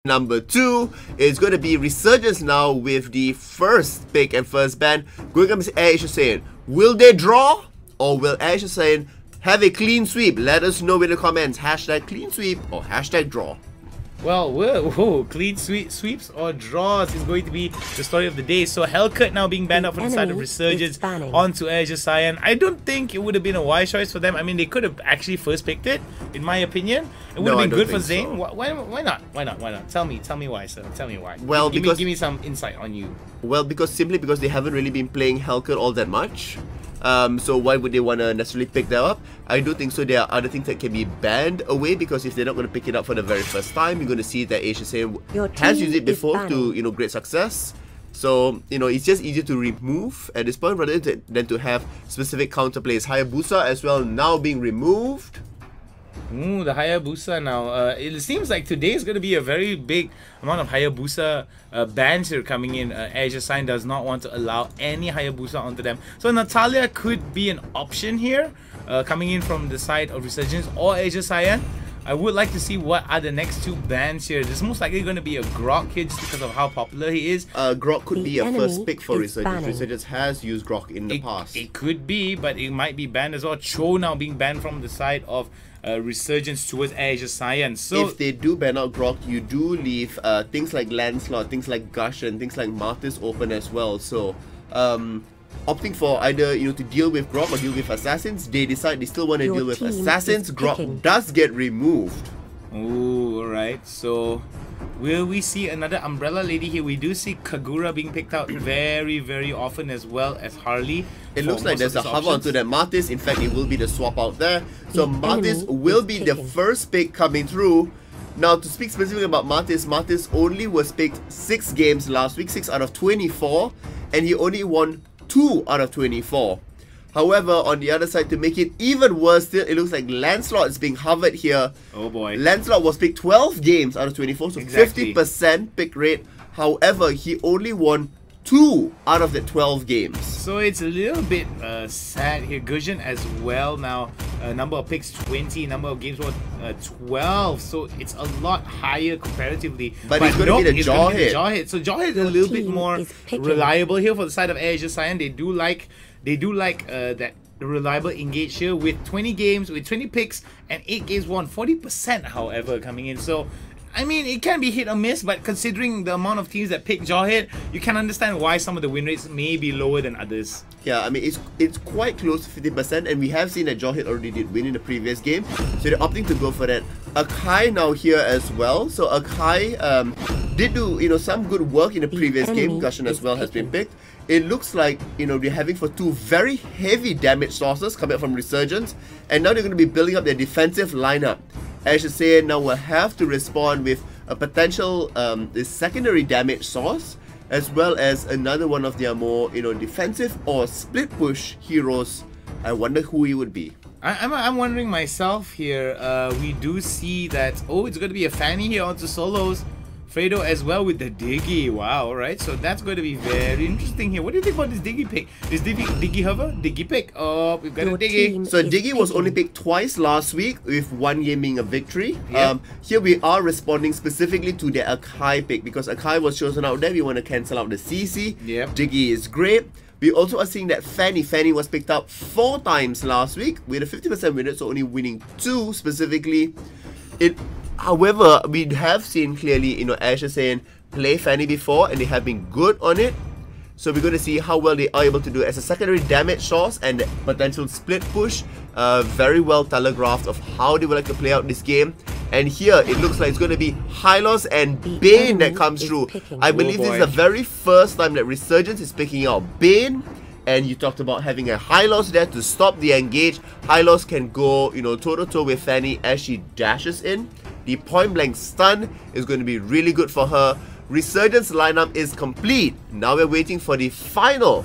Number 2 is going to be Resurgence now with the first pick and first ban going up against ASYN. Will they draw or will ASYN have a clean sweep? Let us know in the comments. Hashtag clean sweep or hashtag draw. Well, whoa, clean sweeps or draws is going to be the story of the day. So Hellcut now being banned out from the side of Resurgence onto ASYN. I don't think it would have been a wise choice for them. I mean, they could have actually first picked it, in my opinion. It would have been good for Zane. So. Why not? Why not? Tell me why, sir. Tell me why. Well, give me some insight on you. Well, simply because they haven't really been playing Hellcut all that much. So why would they want to necessarily pick that up? I do think so. There are other things that can be banned away, because if they're not going to pick it up for the very first time, you're going to see that ASYN has used it before to great success. So it's just easier to remove at this point rather than to have specific counterplays. Hayabusa as well now being removed. Ooh, the Hayabusa now. It seems like today is going to be a very big amount of Hayabusa bans here coming in. ASYN does not want to allow any Hayabusa onto them. So Natalia could be an option here, coming in from the side of Resurgence or ASYN. I would like to see what are the next two bans here. There's most likely going to be a Grok here just because of how popular he is. Grok could be a first pick for Resurgence. Resurgence has used Grok in the past. It could be, but it might be banned as well. Cho now being banned from the side of Resurgence towards ASYN. So if they do ban out Grok, you do leave things like Lancelot, things like Gush, and things like Martis open as well. So opting for either to deal with Grok or deal with Assassins, they decide they still want to deal with Assassins. Grok does get removed. Ooh, alright. So will we see another Umbrella Lady here? We do see Kagura being picked out very, very often, as well as Harley. It looks like there's a hover onto that Martis. In fact, it will be the swap out there. So Martis will be the first pick coming through. Now, to speak specifically about Martis, Martis only was picked 6 games last week, 6 out of 24, and he only won 2 out of 24. However, on the other side, to make it even worse still, it looks like Lancelot is being hovered here. Oh boy. Lancelot was picked 12 games out of 24, so 50% pick rate. However, he only won 2 out of the 12 games. So it's a little bit sad here. Gurjan as well now. Number of picks 20, number of games won 12. So it's a lot higher comparatively. But it's going to be the Jawhead. So Jawhead is a little bit more reliable here for the side of ASYN. They do like that reliable engage here with 20 games, with 20 picks and 8 games won. 40% however coming in. So I mean, it can be hit or miss, but considering the amount of teams that pick Jawhead, you can understand why some of the win rates may be lower than others. Yeah, I mean, it's quite close to 50%, and we have seen that Jawhead already did win in the previous game, so they're opting to go for that. Akai now here as well. So Akai did do some good work in the previous game. Gushan as well has been picked. It looks like they're having for 2 very heavy damage sources coming up from Resurgence, and now they're going to be building up their defensive lineup. ASYN now will have to respond with a potential secondary damage source, as well as another one of their more defensive or split push heroes. I wonder who he would be. I'm wondering myself here. We do see that it's going to be a Fanny here onto solos. Fredo as well with the Diggie. Wow, alright. So that's going to be very interesting here. What do you think about this Diggie pick? Is Diggie hover? Diggie pick? Oh, we've got a Diggie. So Diggie was only picked twice last week, with 1 game being a victory. Yep. Here we are responding specifically to the Akai pick, because Akai was chosen out there. We want to cancel out the CC. Yep. Diggie is great. We also are seeing that Fanny was picked up 4 times last week with a 50% win rate, so only winning 2 specifically. However, we have seen clearly, ASYN play Fanny before, and they have been good on it. So we're going to see how well they are able to do as a secondary damage source and potential split push. Very well telegraphed of how they would like to play out this game. And here, it looks like it's going to be Hylos and Bane that comes through. I believe this is the very first time that Resurgence is picking out Bane. And you talked about having a Hylos there to stop the engage. Hylos can go, toe-to-toe with Fanny as she dashes in. The point-blank stun is going to be really good for her. Resurgence lineup is complete. Now we're waiting for the final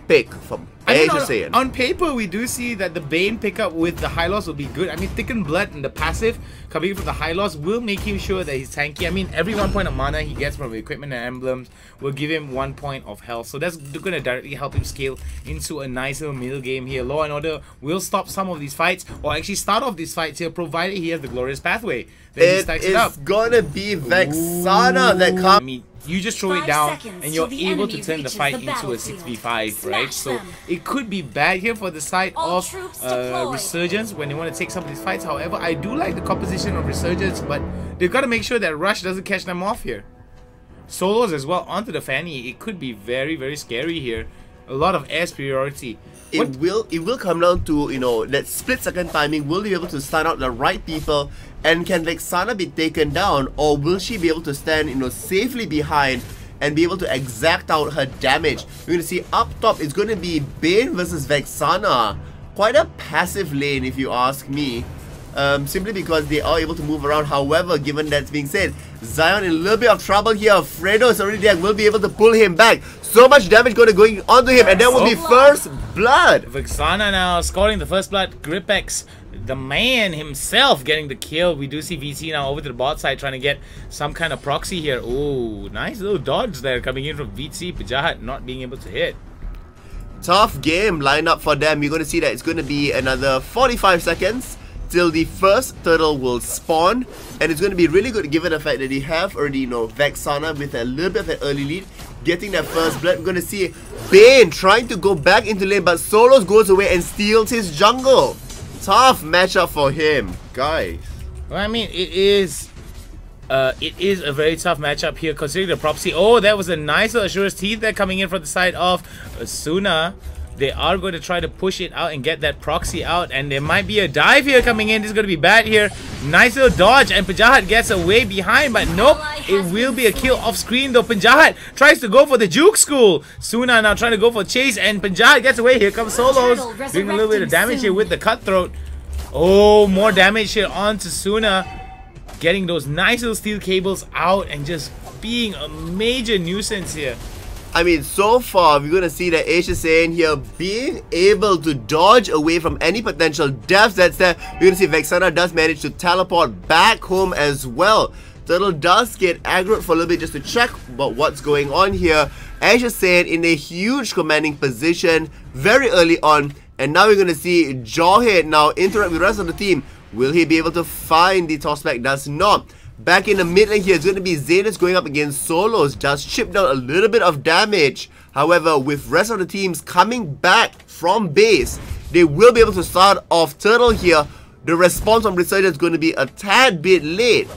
pick from ASYN. On paper, we do see that the Bane pickup with the high loss will be good. I mean, Thickened Blood and the passive coming from the high loss will make him sure that he's tanky. I mean, every 1 point of mana he gets from equipment and emblems will give him 1 point of health. So that's going to directly help him scale into a nice little middle game here. Law and Order will stop some of these fights, or actually start off these fights here, provided he has the Glorious Pathway. Then he stacks it up. It's gonna be Vexana that comes. I mean, you just throw it down and you're able to turn the fight into a 6v5, right? So it could be bad here for the side of Resurgence when they want to take some of these fights. However, I do like the composition of Resurgence, but they've got to make sure that Rush doesn't catch them off here. Solos as well onto the Fanny. It could be very, very scary here. A lot of air superiority. It will come down to, you know, that split second timing. Will they be able to stun out the right people? And can Vexana be taken down, or will she be able to stand, you know, safely behind and be able to exact out her damage? We're going to see up top, it's going to be Bane versus Vexana. Quite a passive lane if you ask me. Simply because they are able to move around. However, given that's being said, Zion in a little bit of trouble here. Fredo is already there, will be able to pull him back. So much damage going onto him, and that will be first blood. Vexana now scoring the first blood. Gripex, the man himself, getting the kill. We do see VC now over to the bot side trying to get some kind of proxy here. Oh, nice little dodge there coming in from VC. Pajahat not being able to hit. Tough game lined up for them. You're going to see that it's going to be another 45 seconds till the first turtle will spawn, and it's going to be really good given the fact that they have already, you know, Vexana with a little bit of an early lead, getting that first blood. We're going to see Bane trying to go back into lane, but Solos goes away and steals his jungle. Tough matchup for him, guys. Well, I mean, it is a very tough matchup here considering the proxy. Oh, that was a nice little Asura's Teeth there coming in from the side of Tsuna. They are going to try to push it out and get that proxy out, and there might be a dive here coming in. This is going to be bad here. Nice little dodge, and Pajahat gets away behind, but nope, it will be a kill off screen though. Pajahat tries to go for the juke school. Tsuna now trying to go for chase, and Pajahat gets away. Here comes Solos, doing a little bit of damage here with the cutthroat. Oh, more damage here onto Tsuna, getting those nice little steel cables out and just being a major nuisance here. I mean, so far, we're going to see that ASYN here being able to dodge away from any potential deaths that's there. We're going to see Vexana does manage to teleport back home as well. Turtle does get aggroed for a little bit just to check about what's going on here. ASYN in a huge commanding position very early on. And now we're going to see Jawhead now interact with the rest of the team. Will he be able to find the tossback? Does not. Back in the mid lane here, it's going to be Xanus going up against Solos. Does chip down a little bit of damage. However, with rest of the teams coming back from base, they will be able to start off Turtle here. The response from Resurgence is going to be a tad bit late.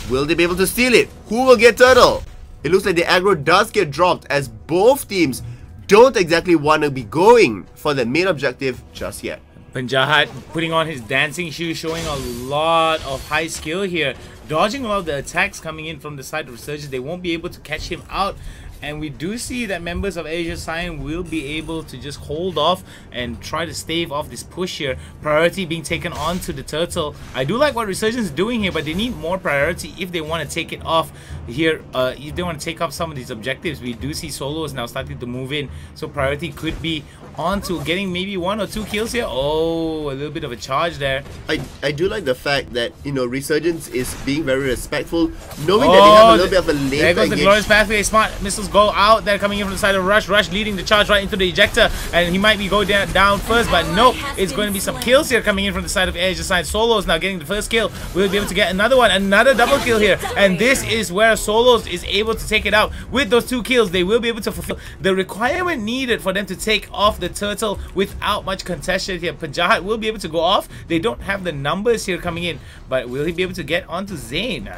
Will they be able to steal it? Who will get Turtle? It looks like the aggro does get dropped as both teams don't exactly want to be going for the main objective just yet. Pajahat putting on his dancing shoes, showing a lot of high skill here. Dodging a lot of the attacks coming in from the side of Resurgence. They won't be able to catch him out. And we do see that members of ASYN will be able to just hold off and try to stave off this push here. Priority being taken on to the turtle. I do like what Resurgence is doing here, but they need more priority if they want to take it off here. If they want to take up some of these objectives. We do see Solos now starting to move in. So priority could be on to getting maybe 1 or 2 kills here. Oh, a little bit of a charge there. I do like the fact that, you know, Resurgence is being very respectful, knowing that they have a little bit of a lane. There goes the Glorious Pathway. Smart missiles go out there coming in from the side of Rush. Rush leading the charge right into the ejector, and he might be going down first, but nope, it's going to be some kills here coming in from the side of ASYN. Solos now getting the first kill. We'll be able to get another one, another double kill here, and this is where Solos is able to take it out. With those 2 kills, they will be able to fulfill the requirement needed for them to take off the turtle without much contestation here. Pajahat will be able to go off. They don't have the numbers here coming in, but will he be able to get onto Zane?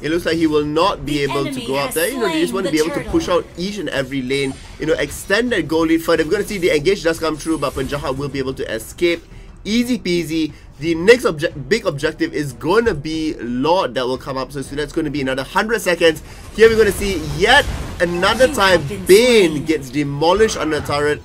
It looks like he will not be able to go up there. You know, they just want to be able to push out each and every lane. You know, extend that goal lead further. We're going to see the engage does come through, but Pajahat will be able to escape. Easy peasy. The next big objective is going to be Lord that will come up. So that's going to be another 100 seconds. Here we're going to see yet another time Bane gets demolished on the turret.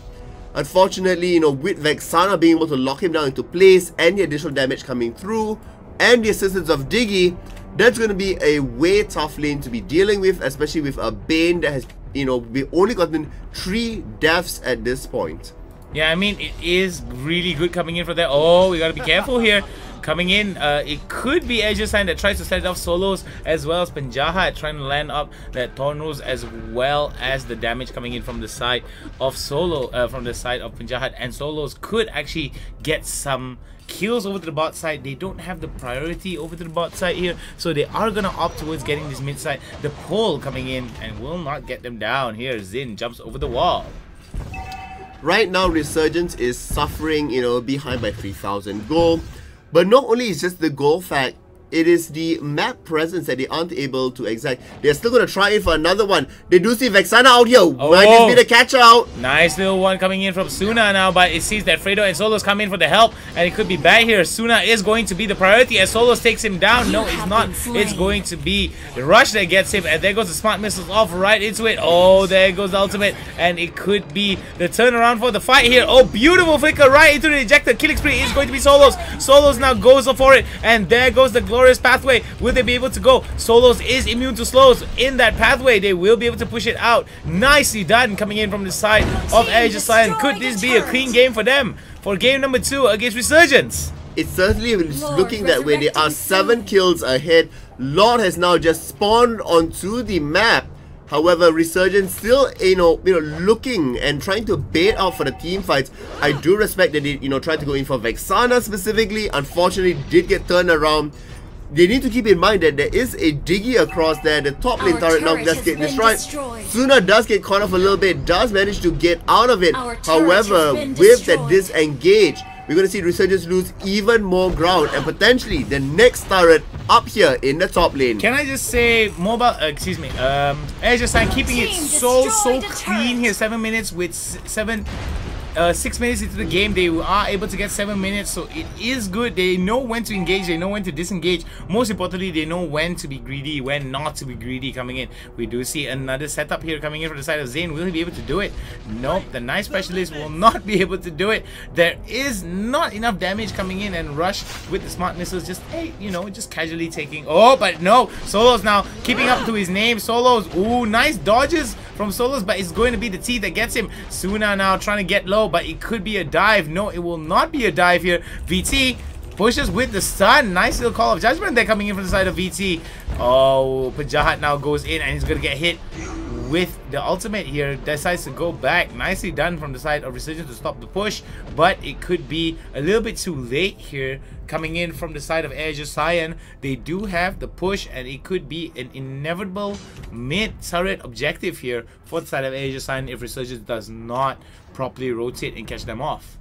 Unfortunately, you know, with Vexana being able to lock him down into place and the additional damage coming through and the assistance of Diggie, that's going to be a way tough lane to be dealing with, especially with a Bane that has we've only gotten 3 deaths at this point. Yeah, I mean, it is really good coming in for that. Oh, we gotta be careful here. Coming in, it could be ASYN that tries to set off solos, as well as Penjahat trying to land up that Tornos, as well as the damage coming in from the side of Penjahat, and solos could actually get some kills over to the bot side. They don't have the priority over to the bot side here, so they are gonna opt towards getting this mid side. The pole coming in and will not get them down here. Zin jumps over the wall. Right now, Resurgence is suffering, behind by 3,000 gold. But not only is just the gold fact, it is the map presence that they aren't able to exact. They're still going to try in for another one. They do see Vexana out here. Might just be the catch out. Nice little one coming in from Tsuna now, but it seems that Fredo and Solos come in for the help, and it could be bad here. Tsuna is going to be the priority as Solos takes him down. No, it's not. It's going to be the rush that gets him, and there goes the smart missiles off right into it. Oh, there goes the ultimate, and it could be the turnaround for the fight here. Oh, beautiful flicker right into the ejector. Killing spree is going to be Solos. Solos now goes for it, and there goes the glorious pathway. Will they be able to go? Solos is immune to slows in that pathway. They will be able to push it out. Nicely done coming in from the side of ASYN. Could this be a clean game for them for game number 2 against Resurgence? It's certainly looking that way. They are 7 kills ahead. Lord has now just spawned onto the map. However, Resurgence still, looking and trying to bait out for the team fights. I do respect that they, tried to go in for Vexana specifically. Unfortunately, did get turned around. They need to keep in mind that there is a Diggie across there. The top lane turret now does get destroyed. Tsuna does get caught off a little bit, does manage to get out of it. However, with that disengage, we're going to see Resurgence lose even more ground and potentially the next turret up here in the top lane. Can I just say, ASYN keeping it so clean here. 7 minutes with 6 minutes into the game, they are able to get 7 minutes, so it is good. They know when to engage, they know when to disengage. Most importantly, they know when to be greedy, when not to be greedy coming in. We do see another setup here coming in from the side of Zayn. Will he be able to do it? Nope, the Night Specialist will not be able to do it. There is not enough damage coming in, and Rush with the smart missiles just, just casually taking. Oh, but no, Solos now keeping up to his name. Solos, ooh, nice dodges from Solos, but it's going to be the T that gets him. Tsuna now trying to get low, but it could be a dive. No, it will not be a dive here. VT pushes with the stun. Nice little call of judgment there coming in from the side of VT. Oh, Penjahat now goes in and he's going to get hit with the ultimate here. Decides to go back. Nicely done from the side of Resurgence to stop the push, but it could be a little bit too late here coming in from the side of ASYN. They do have the push, and it could be an inevitable mid-turret objective here for the side of ASYN if Resurgence does not properly rotate and catch them off.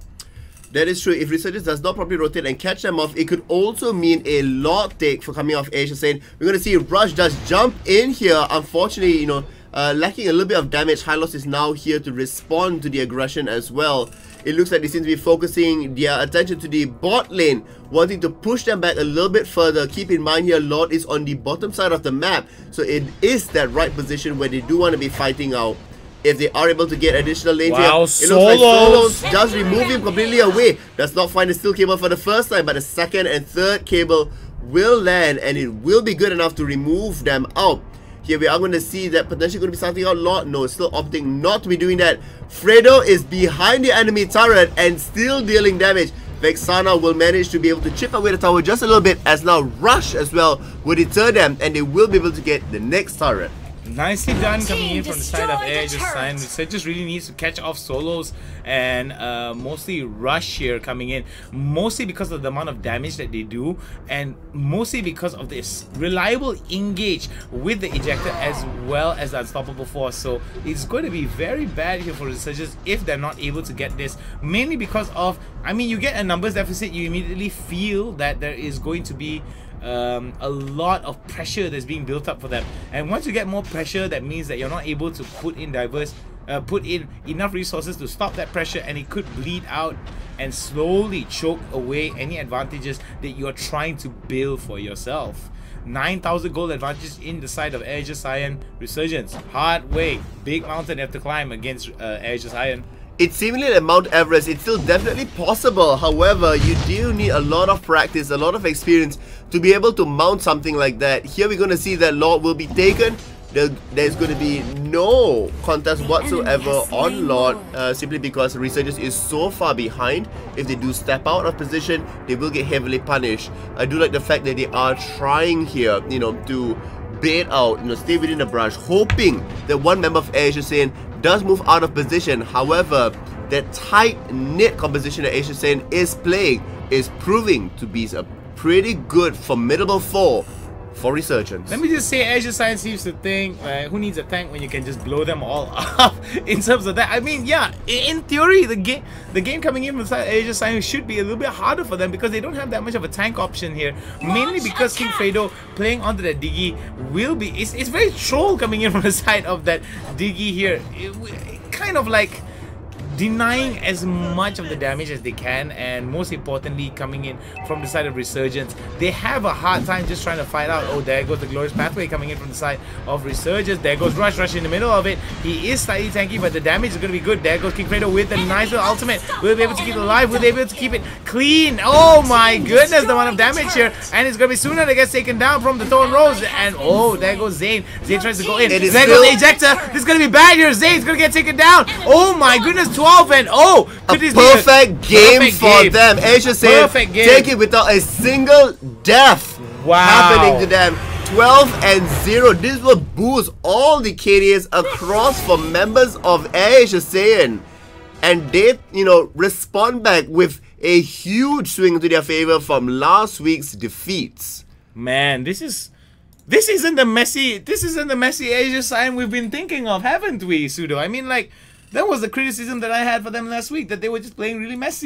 That is true. If Resurgence does not properly rotate and catch them off, it could also mean a lot take for coming off ASYN. We're going to see Rush does jump in here. Unfortunately, lacking a little bit of damage. Hylos is now here to respond to the aggression as well. It looks like they seem to be focusing their attention to the bot lane, wanting to push them back a little bit further. Keep in mind here, Lord is on the bottom side of the map, so it is that right position where they do want to be fighting out. If they are able to get additional lanes here, it looks like Solos does remove him completely away. Does not find a steel cable for the first time, but the second and third cable will land, and it will be good enough to remove them out. Here we are going to see that potentially going to be something out. Lord, no, still opting not to be doing that. Fredo is behind the enemy turret and still dealing damage. Vexana will manage to be able to chip away the tower just a little bit, as now Rush as well will deter them, and they will be able to get the next turret. Nicely done coming in from the side of ASYN. Resurgence really needs to catch off Solos and mostly Rush here coming in, mostly because of the amount of damage that they do, and mostly because of this reliable engage with the ejector as well as the unstoppable force. So it's going to be very bad here for Resurgence if they're not able to get this, mainly because of, you get a numbers deficit. You immediately feel that there is going to be a lot of pressure that's being built up for them, and once you get more pressure, that means that you're not able to put in enough resources to stop that pressure, and it could bleed out and slowly choke away any advantages that you're trying to build for yourself. 9,000 gold advantage in the side of ASYN. Resurgence, hard way, big mountain they have to climb against ASYN. It's seemingly like Mount Everest. It's still definitely possible. However, you do need a lot of practice, a lot of experience to be able to mount something like that. Here we're going to see that Lord will be taken. there's going to be no contest whatsoever on Lord, simply because Resurgence is so far behind. If they do step out of position, they will get heavily punished. I do like the fact that they are trying here, you know, to bait out, you know, stay within the brush, hoping that one member of ASYN does move out of position. However, that tight-knit composition that ASYN is playing is proving to be a pretty good, formidable foe for Resurgence. Let me just say, ASYN seems to think, who needs a tank when you can just blow them all up? In terms of that, I mean, yeah, in theory, the game coming in from ASYN should be a little bit harder for them because they don't have that much of a tank option here. Mainly because King Fredo playing onto that Diggie will be, it's very troll coming in from the side of that Diggie here. Kind of like denying as much of the damage as they can, and most importantly coming in from the side of Resurgence. They have a hard time just trying to fight out. Oh, there goes the Glorious Pathway coming in from the side of Resurgence. There goes Rush in the middle of it. He is slightly tanky, but the damage is going to be good. There goes King Fredo with a nice little ultimate. Will be able to keep it alive. Will be able to keep it clean. Oh my goodness, the amount of damage here. And it's going to be Tsuna that gets taken down from the Thorn Rose. And oh, there goes Zane. Zane tries to go in. There goes the Ejector. This is going to be bad here. Zane's going to get taken down. Oh my goodness, 12, and oh, a perfect game for them. ASYN take it without a single death happening to them. 12-0. This will boost all the KDAs across for members of ASYN, and they, you know, respond back with a huge swing to their favor from last week's defeats. Man, this isn't the messy ASYN we've been thinking of, haven't we, Pseudo? I mean, like, that was the criticism that I had for them last week, that they were just playing really messy.